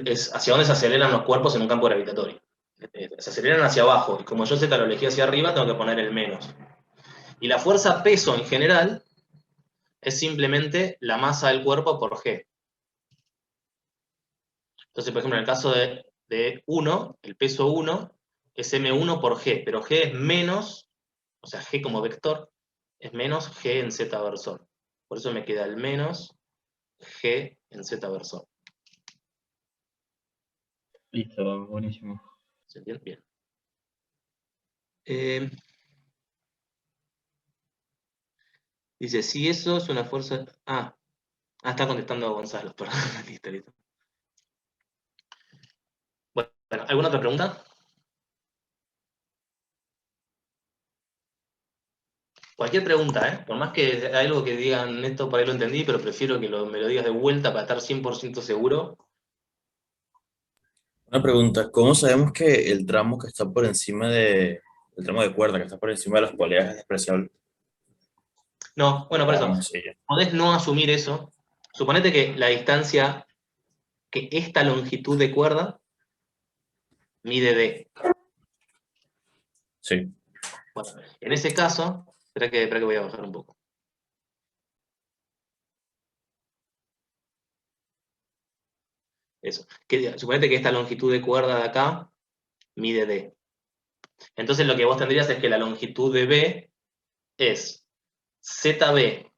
es hacia dónde se aceleran los cuerpos en un campo gravitatorio. Se aceleran hacia abajo, y como yo Z lo elegí hacia arriba, tengo que poner el menos. Y la fuerza peso en general es simplemente la masa del cuerpo por G. Entonces, por ejemplo, en el caso de 1, el peso 1 es M1 por G, pero G es menos, o sea, G como vector, es menos G en Z versor. Por eso me queda el menos G en Z versor. Listo, buenísimo. ¿Se entiende? Bien. Dice, si eso es una fuerza... está contestando a Gonzalo, perdón. Listo. Bueno, ¿alguna otra pregunta? Cualquier pregunta, ¿eh? Por más que hay algo que digan esto, por ahí lo entendí, pero prefiero que me lo digas de vuelta para estar 100% seguro. Una pregunta, ¿cómo sabemos que el tramo que está por encima el tramo de cuerda que está por encima de las poleas es despreciable? No, bueno, por eso, Vamos, sí, ya. podés no asumir eso. Suponete que la distancia, que esta longitud de cuerda mide D. Sí, Bueno, en ese caso, espera que voy a bajar un poco. Eso. Suponete que esta longitud de cuerda de acá mide D. Entonces lo que vos tendrías es que la longitud de B es ZB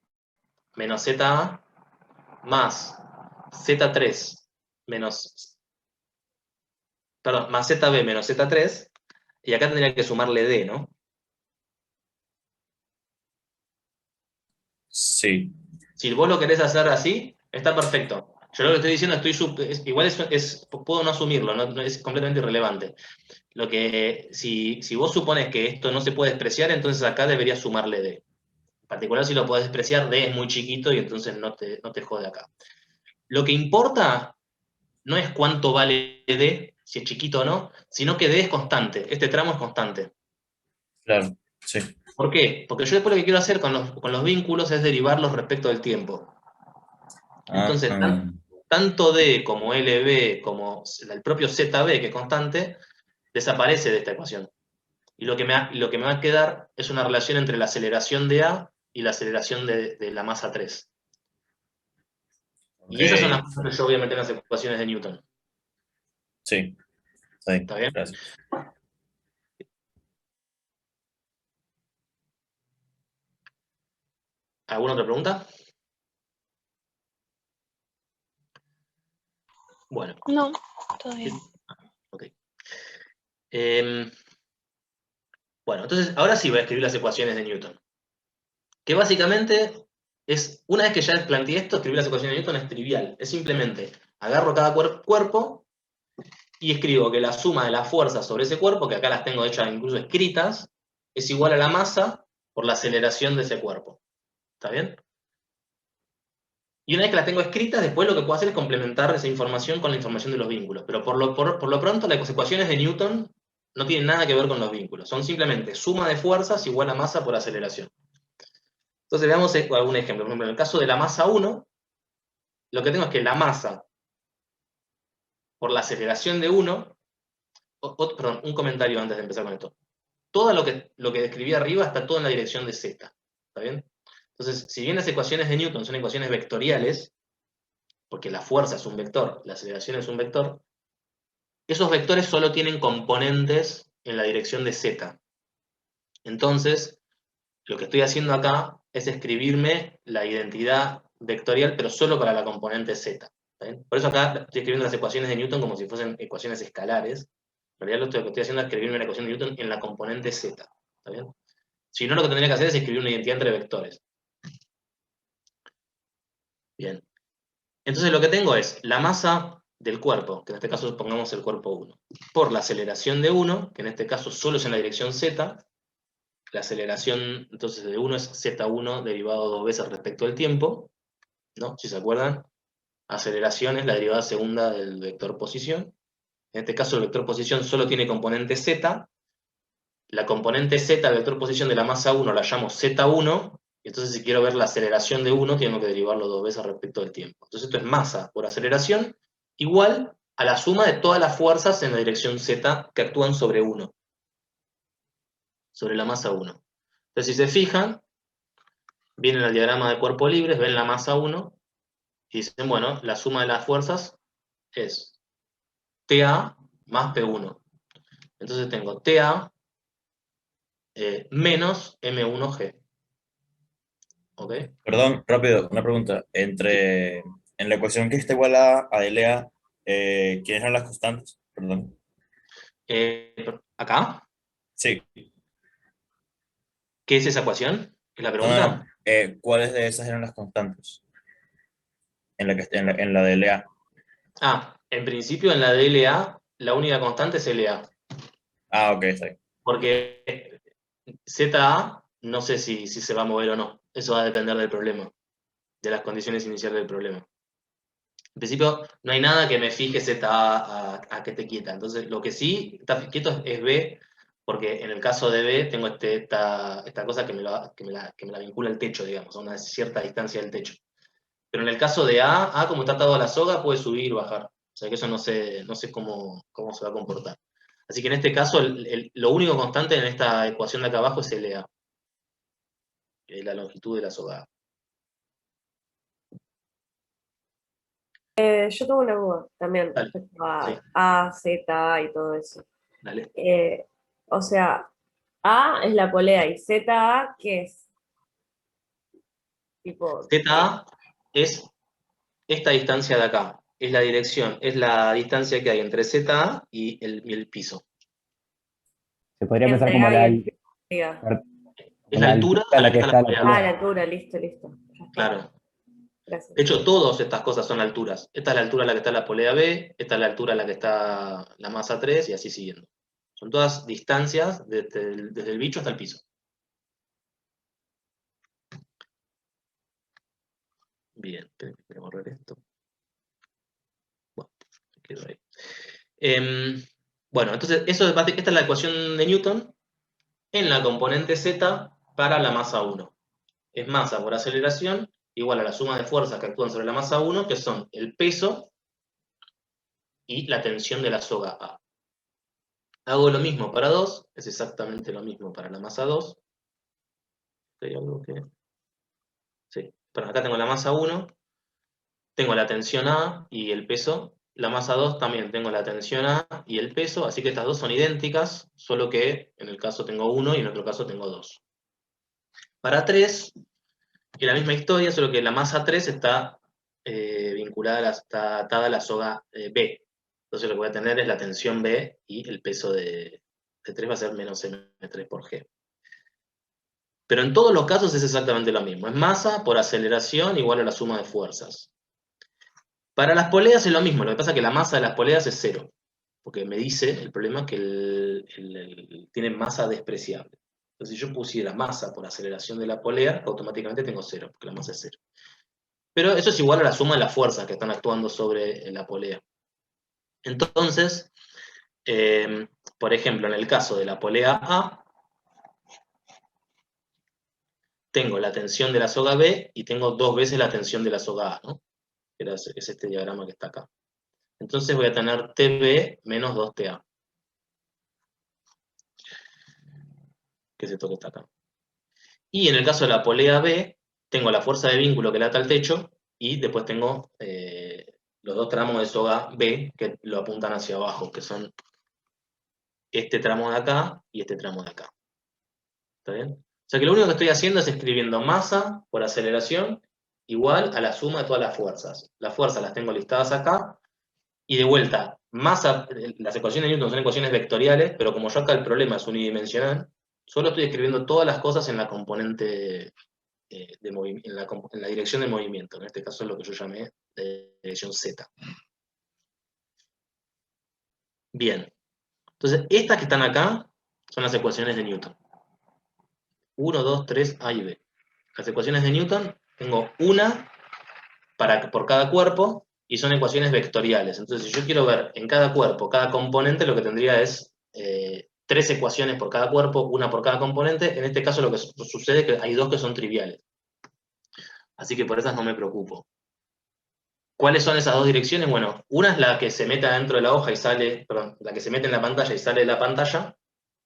menos ZA más Z3 menos, perdón, más ZB menos Z3, y acá tendría que sumarle D, ¿no? sí, Si vos lo querés hacer así, está perfecto. Yo lo que estoy diciendo, igual puedo no asumirlo, no es completamente irrelevante. Si vos supones que esto no se puede despreciar, entonces acá deberías sumarle D. En particular, si lo podés despreciar, D es muy chiquito y entonces no te jode acá. Lo que importa no es cuánto vale D, si es chiquito o no, sino que D es constante. Este tramo es constante. claro, sí. ¿Por qué? Porque yo después lo que quiero hacer con los vínculos es derivarlos respecto del tiempo. Ah, Entonces, tanto D como LB como el propio ZB, que es constante, desaparece de esta ecuación. Y lo que me va a quedar es una relación entre la aceleración de A y la aceleración de la masa 3. ok, Y esas son las cosas que yo voy a meter en las ecuaciones de Newton. sí, está bien, ¿Está bien? gracias. ¿Alguna otra pregunta? Bueno. No, todo bien. Ok. Bueno, entonces ahora sí voy a escribir las ecuaciones de Newton. Que básicamente es, una vez que ya planteé esto, escribir las ecuaciones de Newton es trivial. Es simplemente agarro cada cuerpo y escribo que la suma de las fuerzas sobre ese cuerpo, que acá las tengo hechas incluso escritas, es igual a la masa por la aceleración de ese cuerpo. ¿Está bien? Y una vez que las tengo escritas, después lo que puedo hacer es complementar esa información con la información de los vínculos. Pero por lo pronto, las ecuaciones de Newton no tienen nada que ver con los vínculos. Son simplemente suma de fuerzas igual a masa por aceleración. Entonces veamos algún ejemplo. Por ejemplo, en el caso de la masa 1, lo que tengo es que la masa por la aceleración de 1, perdón, un comentario antes de empezar con esto. Todo lo que describí arriba está todo en la dirección de z. ¿Está bien? Entonces, si bien las ecuaciones de Newton son ecuaciones vectoriales, porque la fuerza es un vector, la aceleración es un vector, esos vectores solo tienen componentes en la dirección de z. Entonces, lo que estoy haciendo acá es escribirme la identidad vectorial, pero solo para la componente z. Por eso acá estoy escribiendo las ecuaciones de Newton como si fuesen ecuaciones escalares. En realidad lo que estoy haciendo es escribirme la ecuación de Newton en la componente z. ¿Está bien? Si no, lo que tendría que hacer es escribir una identidad entre vectores. Bien. Entonces lo que tengo es la masa del cuerpo, que en este caso pongamos el cuerpo 1, por la aceleración de 1, que en este caso solo es en la dirección z. La aceleración entonces de 1 es z1 derivado dos veces respecto al tiempo, ¿no? Si se acuerdan, aceleración es la derivada segunda del vector posición. En este caso el vector posición solo tiene componente z. La componente z del vector posición de la masa 1 la llamo z1, y entonces si quiero ver la aceleración de 1 tengo que derivarlo dos veces respecto del tiempo. Entonces esto es masa por aceleración igual a la suma de todas las fuerzas en la dirección Z que actúan sobre 1, sobre la masa 1. Entonces, si se fijan, vienen al diagrama de cuerpo libres, ven la masa 1, y dicen, bueno, la suma de las fuerzas es TA más P1. Entonces tengo TA menos M1G. ¿Ok? Perdón, rápido, una pregunta. Sí. En la ecuación que está igual a LA, ¿quiénes son las constantes? Perdón. Acá, Sí. ¿qué es esa ecuación? ¿Es la No, no, no. pregunta? ¿Cuáles de esas eran las constantes? En la de LA. En principio en la DLA, la única constante es LA. Ah, ok, está bien. Porque ZA, no sé si se va a mover o no. Eso va a depender del problema, de las condiciones iniciales del problema. En principio, no hay nada que me fije ZA a que esté quieta. Entonces, lo que sí está quieto es B, porque en el caso de B tengo esta cosa que me la vincula al techo, digamos, a una cierta distancia del techo. Pero en el caso de A como está atado a la soga, puede subir y bajar. O sea que eso no sé cómo se va a comportar. Así que en este caso, lo único constante en esta ecuación de acá abajo es LA, que es la longitud de la soga. Yo tengo una duda también Dale, respecto sí, a Z y todo eso. dale. Eh, o sea, A es la polea y ZA, ¿qué es? Tipo, ZA es esta distancia de acá. Es la dirección, es la distancia que hay entre ZA y el piso. Se podría pensar entre como A y el piso, diga. Es la altura altura a a la la que que está la está la polea. Ah, polea. la altura, listo, listo. Ya está. Claro. Gracias. De hecho, todas estas cosas son alturas. Esta es la altura a la que está la polea B, esta es la altura a la que está la masa 3 y así siguiendo. Son todas distancias desde el bicho hasta el piso. Bien, voy a borrar esto. Bueno, quedó ahí. Bueno, entonces esta es la ecuación de Newton en la componente Z para la masa 1. Es masa por aceleración igual a la suma de fuerzas que actúan sobre la masa 1, que son el peso y la tensión de la soga A. Hago lo mismo para 2, es exactamente lo mismo para la masa 2. ¿Hay algo que...? Sí. Bueno, acá tengo la masa 1, tengo la tensión A y el peso. La masa 2 también tengo la tensión A y el peso, así que estas dos son idénticas, solo que en el caso tengo 1 y en otro caso tengo 2. Para 3, es la misma historia, solo que la masa 3 está vinculada, está atada a la soga B. Entonces lo que voy a tener es la tensión B y el peso de 3 va a ser menos M3 por G. Pero en todos los casos es exactamente lo mismo. Es masa por aceleración igual a la suma de fuerzas. Para las poleas es lo mismo, lo que pasa es que la masa de las poleas es 0. Porque me dice el problema que tiene masa despreciable. Entonces si yo pusiera masa por aceleración de la polea, automáticamente tengo 0, porque la masa es 0. Pero eso es igual a la suma de las fuerzas que están actuando sobre la polea. Entonces, por ejemplo, en el caso de la polea A, tengo la tensión de la soga B y tengo 2 veces la tensión de la soga A, ¿no? Es este diagrama que está acá. Entonces voy a tener TB menos 2TA, que es esto que está acá. Y en el caso de la polea B, tengo la fuerza de vínculo que la ata al techo, y después tengo los dos tramos de soga B que lo apuntan hacia abajo, que son este tramo de acá y este tramo de acá. ¿Está bien? O sea que lo único que estoy haciendo es escribiendo masa por aceleración igual a la suma de todas las fuerzas. Las fuerzas las tengo listadas acá, y de vuelta, masa, las ecuaciones de Newton son ecuaciones vectoriales, pero como yo acá el problema es unidimensional, solo estoy escribiendo todas las cosas en la componente en la dirección del movimiento. En este caso es lo que yo llamé de dirección Z. Bien. Entonces, estas que están acá son las ecuaciones de Newton. 1, 2, 3, A y B. Las ecuaciones de Newton, tengo una por cada cuerpo, y son ecuaciones vectoriales. Entonces, si yo quiero ver en cada cuerpo, cada componente, lo que tendría es 3 ecuaciones por cada cuerpo, una por cada componente. En este caso lo que sucede es que hay 2 que son triviales. Así que por esas no me preocupo. ¿Cuáles son esas dos direcciones? Bueno, una es la que se mete adentro de la hoja y sale, perdón, la que se mete en la pantalla y sale de la pantalla,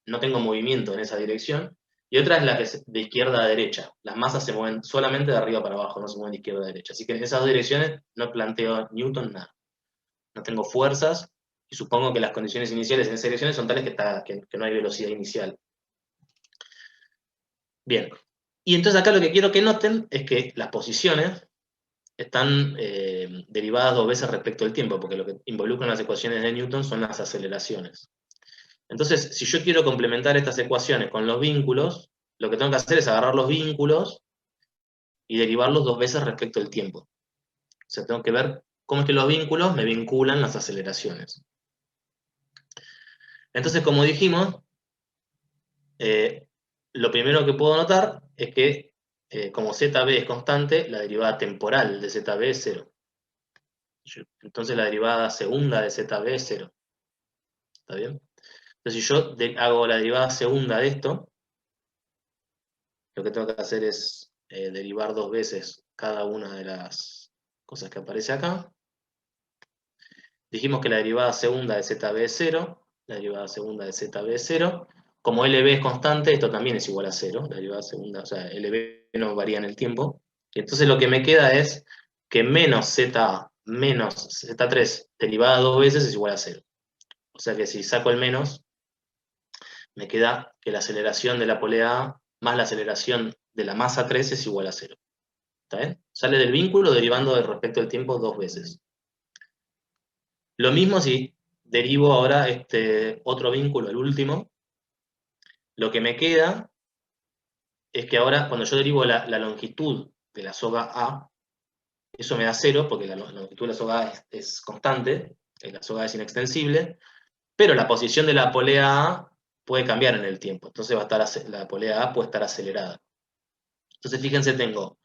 no tengo movimiento en esa dirección, y otra es la que es de izquierda a derecha. Las masas se mueven solamente de arriba para abajo, no se mueven de izquierda a derecha. Así que en esas dos direcciones no planteo Newton nada. No tengo fuerzas, y supongo que las condiciones iniciales en esas direcciones son tales que no hay velocidad inicial. Bien. Y entonces acá lo que quiero que noten es que las posiciones están derivadas dos veces respecto al tiempo, porque lo que involucran las ecuaciones de Newton son las aceleraciones. Entonces, si yo quiero complementar estas ecuaciones con los vínculos, lo que tengo que hacer es agarrar los vínculos y derivarlos dos veces respecto al tiempo. O sea, tengo que ver cómo es que los vínculos me vinculan las aceleraciones. Entonces, como dijimos, lo primero que puedo notar es que como ZB es constante, la derivada temporal de ZB es 0. Entonces la derivada segunda de ZB es 0. ¿Está bien? Entonces si yo hago la derivada segunda de esto, lo que tengo que hacer es derivar dos veces cada una de las cosas que aparece acá. Dijimos que la derivada segunda de ZB es 0, la derivada segunda de ZB es 0. Como LB es constante, esto también es igual a 0, la derivada segunda, o sea, LB no varía en el tiempo. Y entonces lo que me queda es que menos Z menos Z3 derivada dos veces es igual a 0. O sea que si saco el menos, me queda que la aceleración de la polea A más la aceleración de la masa 3 es igual a 0. ¿Está bien? Sale del vínculo derivando respecto al tiempo dos veces. Lo mismo si derivo ahora este otro vínculo, el último, lo que me queda es que ahora cuando yo derivo la longitud de la soga A, eso me da 0 porque la longitud de la soga A es constante, la soga A es inextensible, pero la posición de la polea A puede cambiar en el tiempo, entonces va a estar, la polea A puede estar acelerada. Entonces fíjense, tengo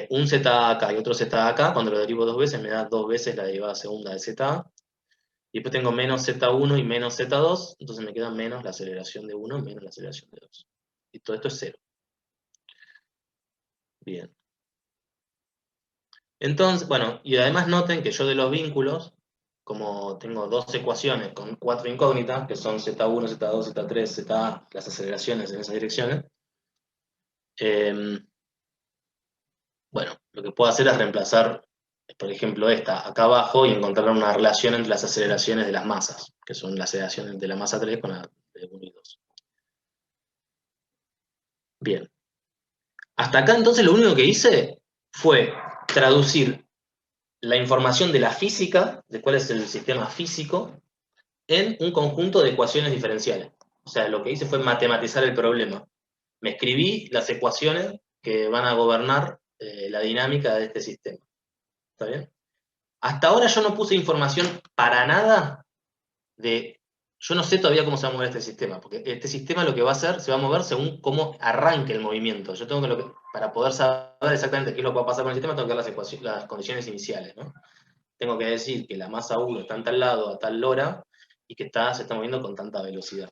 un ZA acá y otro ZA acá, cuando lo derivo dos veces me da dos veces la derivada segunda de ZA, y después tengo menos Z1 y menos Z2, entonces me queda menos la aceleración de 1 menos la aceleración de 2. Y todo esto es 0. Bien. Entonces, bueno, y además noten que yo de los vínculos, como tengo dos ecuaciones con cuatro incógnitas, que son Z1, Z2, Z3, ZA, las aceleraciones en esas direcciones, bueno, lo que puedo hacer es reemplazar, por ejemplo, esta acá abajo y encontrar una relación entre las aceleraciones de las masas, que son las aceleraciones de la masa 3 con la de 1 y 2. Bien. Hasta acá entonces lo único que hice fue traducir la información de la física, de cuál es el sistema físico, en un conjunto de ecuaciones diferenciales. O sea, lo que hice fue matematizar el problema. Me escribí las ecuaciones que van a gobernar la dinámica de este sistema. ¿Está bien? Hasta ahora yo no puse información para nada de... Yo no sé todavía cómo se va a mover este sistema, porque este sistema lo que va a hacer, se va a mover según cómo arranque el movimiento. Yo tengo que, para poder saber exactamente qué es lo que va a pasar con el sistema, tengo que ver las condiciones iniciales, ¿no? Tengo que decir que la masa 1 está en tal lado a tal hora y que se está moviendo con tanta velocidad.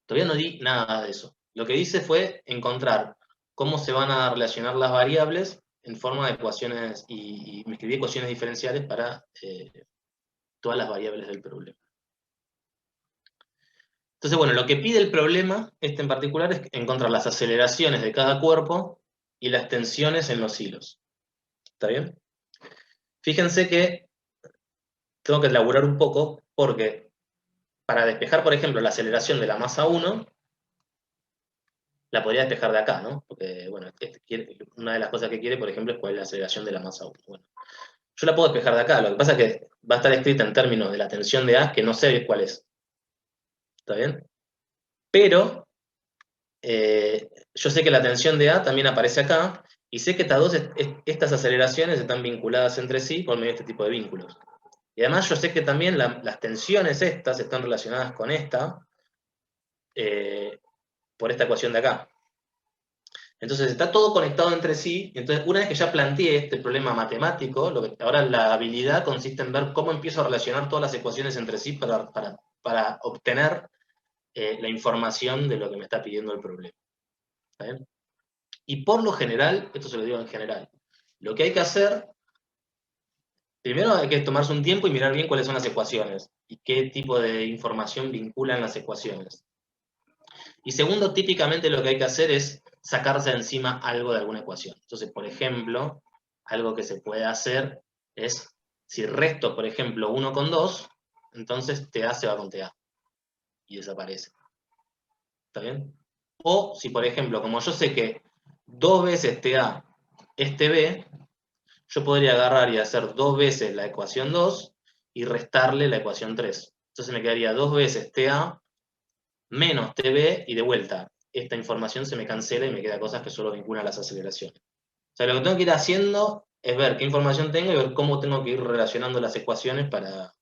Todavía no di nada de eso. Lo que hice fue encontrar cómo se van a relacionar las variables en forma de ecuaciones, y me escribí ecuaciones diferenciales para todas las variables del problema. Entonces, bueno, lo que pide el problema, este en particular, es encontrar las aceleraciones de cada cuerpo y las tensiones en los hilos. ¿Está bien? Fíjense que tengo que elaborar un poco, porque para despejar, por ejemplo, la aceleración de la masa 1, la podría despejar de acá, ¿no? Porque, bueno, una de las cosas que quiere, por ejemplo, es cuál es la aceleración de la masa 1. Bueno, yo la puedo despejar de acá, lo que pasa es que va a estar escrita en términos de la tensión de A, que no sé cuál es. ¿Está bien? Pero yo sé que la tensión de A también aparece acá, y sé que estas aceleraciones están vinculadas entre sí por medio de este tipo de vínculos. Y además yo sé que también las tensiones estas están relacionadas con esta, por esta ecuación de acá. Entonces está todo conectado entre sí. Entonces, una vez que ya planteé este problema matemático, ahora la habilidad consiste en ver cómo empiezo a relacionar todas las ecuaciones entre sí para obtener la información de lo que me está pidiendo el problema. ¿Está bien? Y por lo general, esto se lo digo en general, lo que hay que hacer Primero hay que tomarse un tiempo y mirar bien cuáles son las ecuaciones y qué tipo de información vinculan las ecuaciones. Y segundo, típicamente lo que hay que hacer es sacarse de encima algo de alguna ecuación. Entonces, por ejemplo, algo que se puede hacer es, si resto, por ejemplo, 1 con 2, entonces TA se va con TA y desaparece. ¿Está bien? O si, por ejemplo, como yo sé que 2 veces TA es TB, yo podría agarrar y hacer 2 veces la ecuación 2 y restarle la ecuación 3. Entonces me quedaría 2 veces TA menos TB y de vuelta. Esta información se me cancela y me queda cosas que solo vinculan las aceleraciones. O sea, lo que tengo que ir haciendo es ver qué información tengo y ver cómo tengo que ir relacionando las ecuaciones para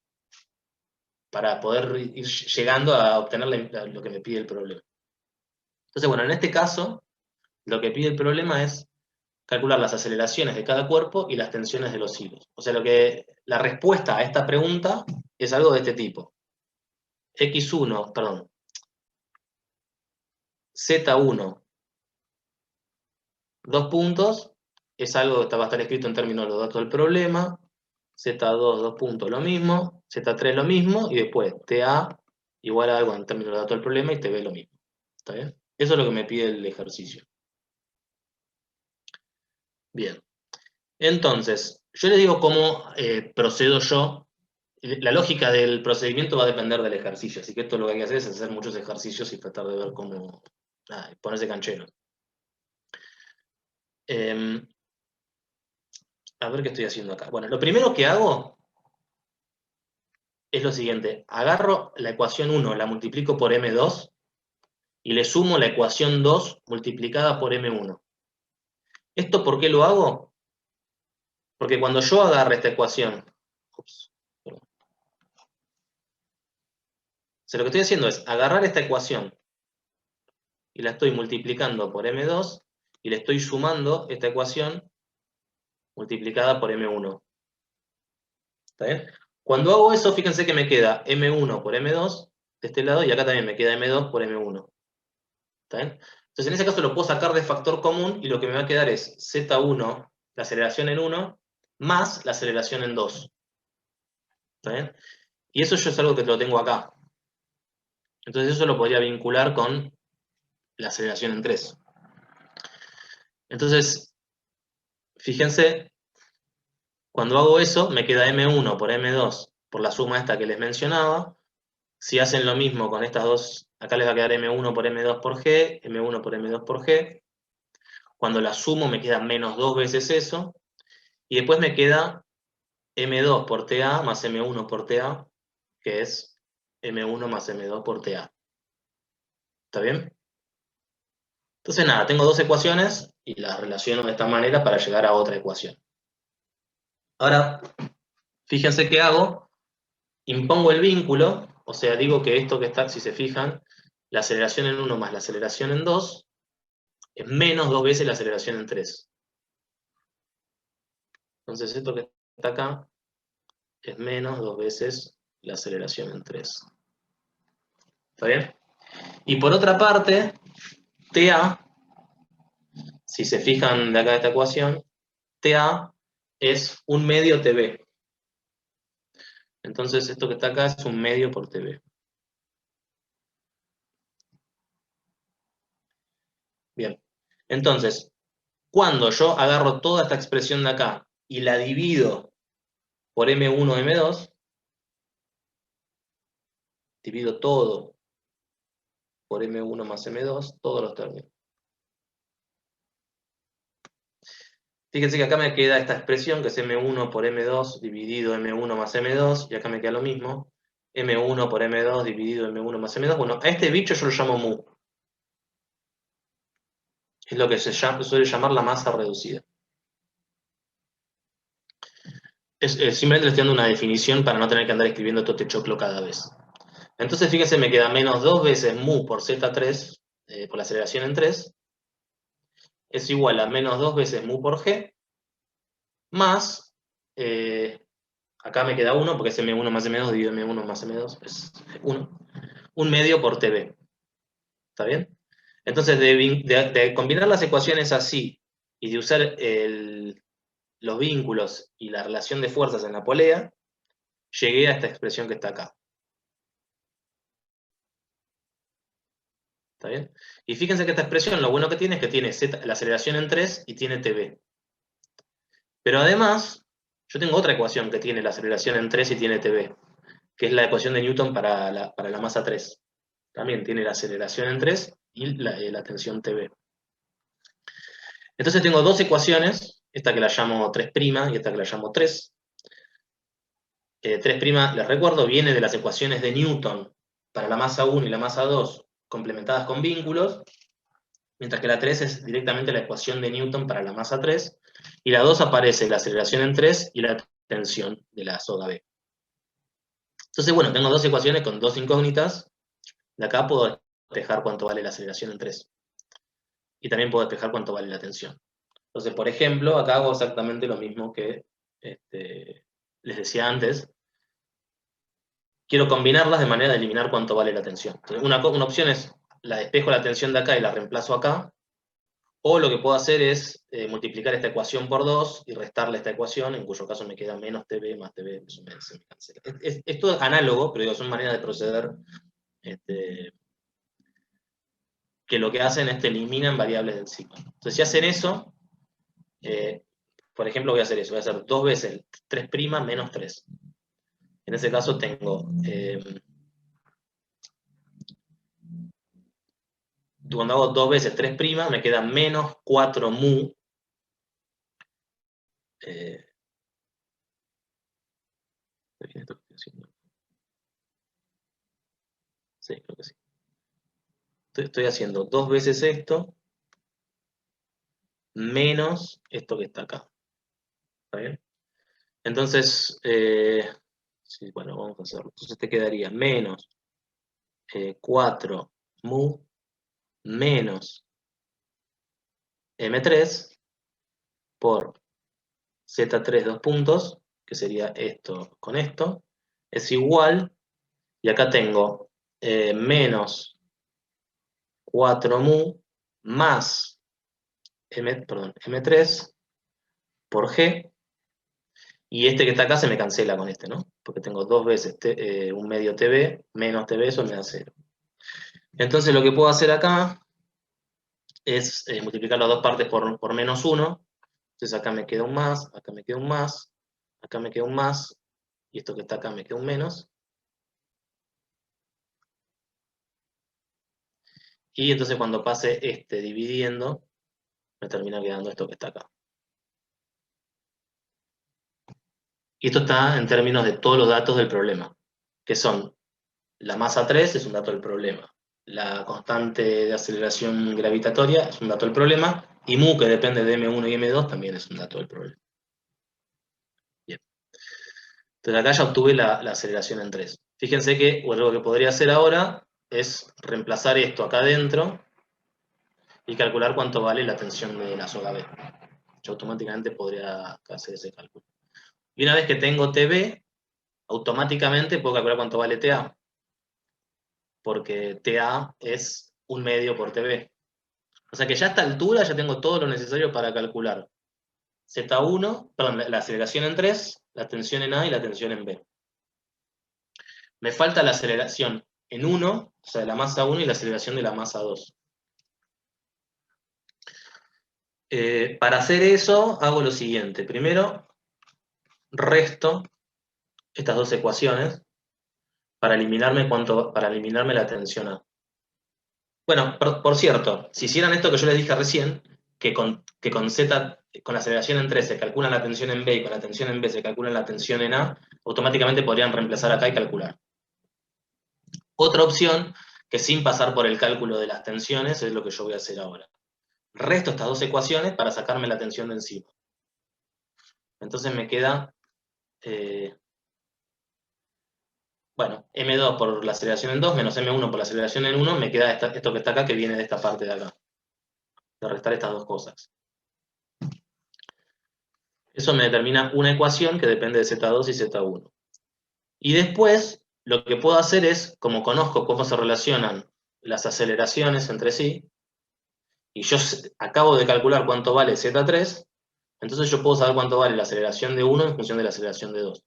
poder ir llegando a obtener lo que me pide el problema. Entonces, bueno, en este caso, lo que pide el problema es calcular las aceleraciones de cada cuerpo y las tensiones de los hilos. O sea, la respuesta a esta pregunta es algo de este tipo. X1, perdón, Z1, 2 puntos, es algo que va a estar escrito en términos de los datos del problema. Z2, 2 puntos, lo mismo. Z3, lo mismo. Y después TA igual a algo en términos de los datos del problema y TB lo mismo. ¿Está bien? Eso es lo que me pide el ejercicio. Bien. Entonces, yo les digo cómo procedo yo. La lógica del procedimiento va a depender del ejercicio, así que esto lo que hay que hacer es hacer muchos ejercicios y tratar de ver cómo ponerse canchero. A ver qué estoy haciendo acá. Bueno, lo primero que hago es lo siguiente. Agarro la ecuación 1, la multiplico por M2 y le sumo la ecuación 2 multiplicada por M1. ¿Esto por qué lo hago? Porque cuando yo agarre esta ecuación, perdón. O sea, lo que estoy haciendo es agarrar esta ecuación y la estoy multiplicando por M2 y le estoy sumando esta ecuación multiplicada por M1. ¿Está bien? Cuando hago eso, fíjense que me queda M1 por M2 de este lado y acá también me queda M2 por M1. ¿Está bien? Entonces en ese caso lo puedo sacar de factor común y lo que me va a quedar es Z1, la aceleración en 1, más la aceleración en 2. ¿Está bien? Y eso yo es algo que lo tengo acá. Entonces eso lo podría vincular con la aceleración en 3. Entonces, fíjense, cuando hago eso, me queda M1 por M2 por la suma esta que les mencionaba. Si hacen lo mismo con estas dos, acá les va a quedar M1 por M2 por G, M1 por M2 por G. Cuando la sumo me queda menos 2 veces eso. Y después me queda M2 por TA más M1 por TA, que es M1 más M2 por TA. ¿Está bien? Entonces nada, tengo dos ecuaciones y las relaciono de esta manera para llegar a otra ecuación. Ahora, fíjense qué hago. Impongo el vínculo, o sea, digo que esto que está, si se fijan, la aceleración en 1 más la aceleración en 2 es menos 2 veces la aceleración en 3. Entonces esto que está acá es menos 2 veces la aceleración en 3. ¿Está bien? Y por otra parte, TA, si se fijan de acá de esta ecuación, TA es un medio TB. Entonces esto que está acá es un medio por TB. Bien. Entonces, cuando yo agarro toda esta expresión de acá y la divido por M1, M2, divido todo por M1 más M2, todos los términos. Fíjense que acá me queda esta expresión que es M1 por M2 dividido M1 más M2, y acá me queda lo mismo, M1 por M2 dividido M1 más M2. Bueno, a este bicho yo lo llamo mu. Es lo que se suele llamar la masa reducida. Simplemente le estoy dando una definición para no tener que andar escribiendo todo este choclo cada vez. Entonces, fíjense, me queda menos 2 veces mu por Z3, por la aceleración en 3, es igual a menos 2 veces mu por G, más, acá me queda 1, porque es M1 más M2 dividido M1 más M2, es 1, un medio por TB. ¿Está bien? Entonces, de combinar las ecuaciones así, y de usar los vínculos y la relación de fuerzas en la polea, llegué a esta expresión que está acá. ¿Está bien? Y fíjense que esta expresión, lo bueno que tiene es que tiene la aceleración en 3 y tiene TV. Pero además, yo tengo otra ecuación que tiene la aceleración en 3 y tiene TV, que es la ecuación de Newton para la masa 3. También tiene la aceleración en 3 y la tensión TV. Entonces tengo dos ecuaciones, esta que la llamo 3' y esta que la llamo 3. 3', les recuerdo, viene de las ecuaciones de Newton para la masa 1 y la masa 2 complementadas con vínculos, mientras que la 3 es directamente la ecuación de Newton para la masa 3, y la 2 aparece la aceleración en 3 y la tensión de la soga B. Entonces, bueno, tengo dos ecuaciones con dos incógnitas. De acá puedo despejar cuánto vale la aceleración en 3. Y también puedo despejar cuánto vale la tensión. Entonces, por ejemplo, acá hago exactamente lo mismo que les decía antes. Quiero combinarlas de manera de eliminar cuánto vale la tensión. Entonces, una opción es, la despejo la tensión de acá y la reemplazo acá. O lo que puedo hacer es multiplicar esta ecuación por 2 y restarle esta ecuación, en cuyo caso me queda menos TV más TV, eso se me cancela. Esto es análogo, pero digo, son maneras de proceder que lo que hacen es que eliminan variables del signo. Entonces, si hacen eso, por ejemplo, voy a hacer eso, voy a hacer 2 veces 3' menos 3. En ese caso tengo, cuando hago 2 veces 3', me queda menos 4 mu. Sí, creo que sí. Estoy haciendo 2 veces esto, menos esto que está acá. ¿Está bien? Entonces, sí, bueno, vamos a hacerlo. Entonces te quedaría menos 4 mu menos M3 por Z3 dos puntos, que sería esto con esto, es igual, y acá tengo menos 4 mu más M3 por G, y este que está acá se me cancela con este, ¿no? Porque tengo 2 veces un medio TV, menos TV, eso me da 0. Entonces lo que puedo hacer acá es multiplicar las dos partes por menos 1. Entonces acá me queda un más, acá me queda un más, acá me queda un más, y esto que está acá me queda un menos. Y entonces cuando pase dividiendo, me termina quedando esto que está acá. Y esto está en términos de todos los datos del problema, que son la masa 3 es un dato del problema, la constante de aceleración gravitatoria es un dato del problema, y mu, que depende de M1 y M2, también es un dato del problema. Bien. Entonces acá ya obtuve la aceleración en 3. Fíjense que algo que podría hacer ahora es reemplazar esto acá adentro y calcular cuánto vale la tensión de la soga B. Yo automáticamente podría hacer ese cálculo. Y una vez que tengo TV, automáticamente puedo calcular cuánto vale TA. Porque TA es 1 medio por TV. O sea que ya a esta altura ya tengo todo lo necesario para calcular Z1, perdón, la aceleración en 3, la tensión en A y la tensión en B. Me falta la aceleración en 1, o sea, de la masa 1 y la aceleración de la masa 2. Para hacer eso, hago lo siguiente. Primero, resto estas dos ecuaciones para eliminarme la tensión A. Bueno, por cierto, si hicieran esto que yo les dije recién, que con Z, con la aceleración en 3 se calcula la tensión en B y con la tensión en B se calcula la tensión en A, automáticamente podrían reemplazar acá y calcular. Otra opción, que sin pasar por el cálculo de las tensiones, es lo que yo voy a hacer ahora. Resto estas dos ecuaciones para sacarme la tensión de encima. Entonces me queda, bueno, M2 por la aceleración en 2 menos M1 por la aceleración en 1, me queda esto que está acá, que viene de esta parte de acá. De restar estas dos cosas. Eso me determina una ecuación que depende de Z2 y Z1. Y después, lo que puedo hacer es, como conozco cómo se relacionan las aceleraciones entre sí, y yo acabo de calcular cuánto vale Z3, Entonces yo puedo saber cuánto vale la aceleración de 1 en función de la aceleración de 2.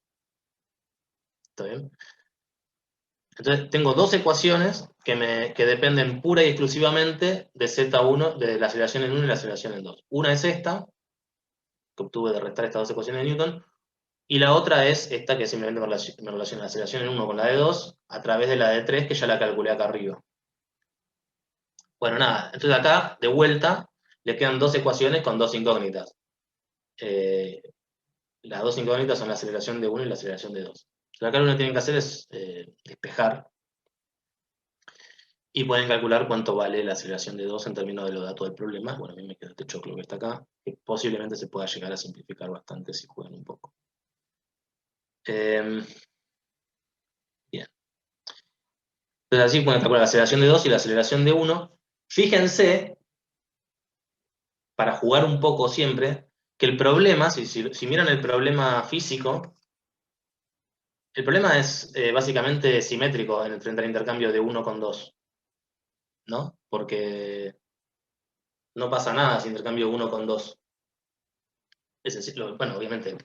¿Está bien? Entonces tengo dos ecuaciones que dependen pura y exclusivamente de Z1, de la aceleración en 1 y la aceleración en 2. Una es esta, que obtuve de restar estas dos ecuaciones de Newton, y la otra es esta, que simplemente me relaciona la aceleración en 1 con la de 2 a través de la de 3, que ya la calculé acá arriba. Bueno, nada, entonces acá, de vuelta, le quedan dos ecuaciones con dos incógnitas. Las dos incógnitas son la aceleración de 1 y la aceleración de 2. Lo que uno tiene que hacer es despejar y pueden calcular cuánto vale la aceleración de 2 en términos de los datos del problema. Bueno, a mí me queda este choclo que está acá, que posiblemente se pueda llegar a simplificar bastante si juegan un poco. Bien. Entonces así pueden calcular la aceleración de 2 y la aceleración de 1. Fíjense, para jugar un poco siempre, que el problema, si miran el problema físico, el problema es básicamente simétrico frente al intercambio de 1 con 2, ¿no? Porque no pasa nada si intercambio 1 con 2. Bueno, obviamente,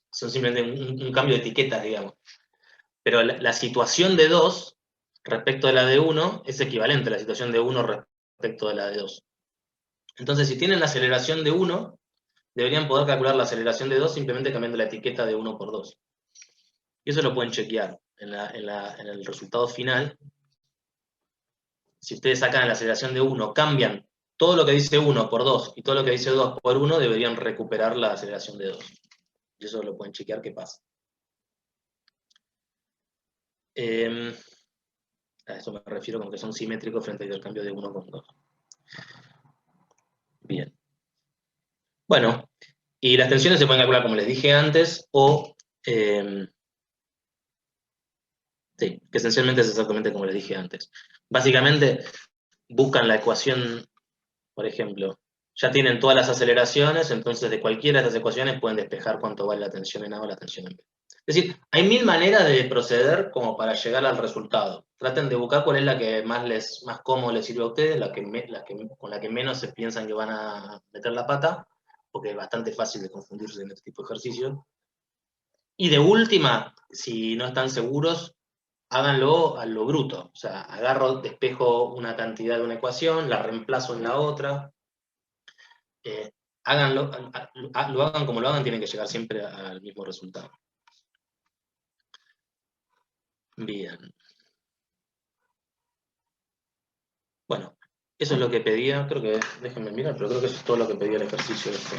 son simplemente un cambio de etiquetas, digamos. Pero la situación de 2 respecto de la de 1 es equivalente a la situación de 1 respecto de la de 2. Entonces, si tienen la aceleración de 1, deberían poder calcular la aceleración de 2 simplemente cambiando la etiqueta de 1 por 2. Y eso lo pueden chequear en el resultado final. Si ustedes sacan la aceleración de 1, cambian todo lo que dice 1 por 2 y todo lo que dice 2 por 1, deberían recuperar la aceleración de 2. Y eso lo pueden chequear qué pasa. A eso me refiero con que son simétricos frente al intercambio de 1 con 2. Bien. Bueno, y las tensiones se pueden calcular como les dije antes, o... sí, que esencialmente es exactamente como les dije antes. Básicamente, buscan la ecuación, por ejemplo, ya tienen todas las aceleraciones, entonces de cualquiera de estas ecuaciones pueden despejar cuánto vale la tensión en A o la tensión en B. Es decir, hay 1000 maneras de proceder como para llegar al resultado. Traten de buscar cuál es la que más cómodo les sirve a ustedes, con la que menos se piensan que van a meter la pata, porque es bastante fácil de confundirse en este tipo de ejercicios. Y de última, si no están seguros, háganlo a lo bruto. O sea, despejo una cantidad de una ecuación, la reemplazo en la otra. Háganlo, lo hagan como lo hagan, tienen que llegar siempre al mismo resultado. Bien. Bueno, eso es lo que pedía, creo que, déjenme mirar, pero creo que eso es todo lo que pedía el ejercicio este.